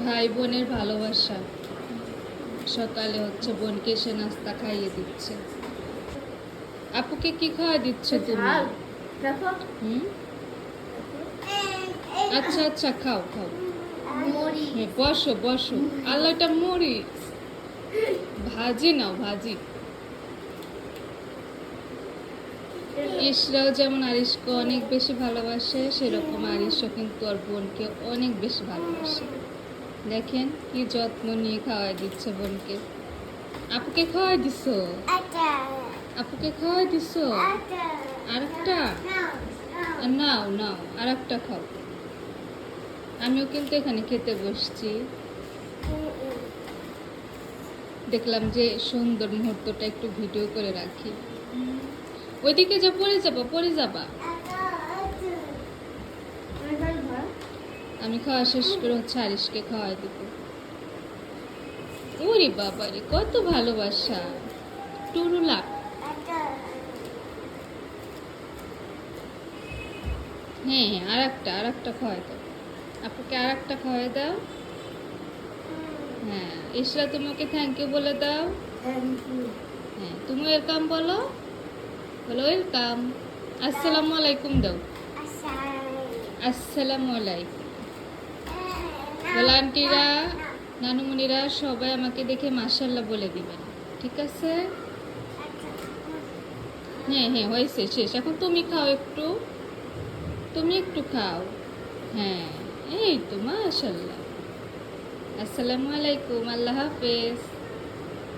ভাই বোনের ভালোবাসা। সকালে হচ্ছে বোনকে সে নাস্তা খাইয়ে দিচ্ছে। আপুকে কি খাওয়া দিচ্ছ তুমি? দেখো হুম, আচ্ছা আচ্ছা, খাও খাও। মুড়ি হ্যাঁ, বসো বসো। আল্লাহটা মুড়ি ভাজি নাও, ভাজি। ইসরাও যেমন আরিশকে অনেক বেশি ভালোবাসে, সেরকম আরিশও কিন্তু ওর বোনকে অনেক বেশি ভালোবাসে। দেখেন কি যত্ন নিয়ে খাওয়াই দিচ্ছে বোনকে। আপুকে খাওয়াই দিছো? আপুকে খাওয়াই দিছো? আরেকটা নাও নাও, আরেকটা খাও। আমিও কিন্তু এখানে খেতে বসছি। দেখলাম যে সুন্দর মুহূর্তটা একটু ভিডিও করে রাখি। ওইদিকে যা, পড়ে যাবা, পড়ে যাবা। আমি খাওয়া শেষ করে হচ্ছে আরিশকে খাওয়াই দেবো। ওরে বাবারে, কত ভালোবাসা টুরুলা। হ্যাঁ হ্যাঁ, আরেকটা খাওয়াই দাও। আপুকে আরেকটা খাওয়াই দাও। হ্যাঁ, ইসরা তোমাকে থ্যাংক ইউ বলে দাও। হ্যাঁ, তুমি ওয়েলকাম বলো, বলো ওয়েলকাম। আসসালামু আলাইকুম দাও। আসসালামু আলাইকুম বলো। আন্টিরা, নানুমণিরা সবাই আমাকে দেখে মাশাআল্লাহ বলে দিবেন, ঠিক আছে? হ্যাঁ হ্যাঁ, হয়েছে, শেষ। এখন তুমি খাও একটু, তুমি একটু খাও। হ্যাঁ, এই তো মাশাআল্লাহ। আসসালামু আলাইকুম, আল্লাহ হাফেজ।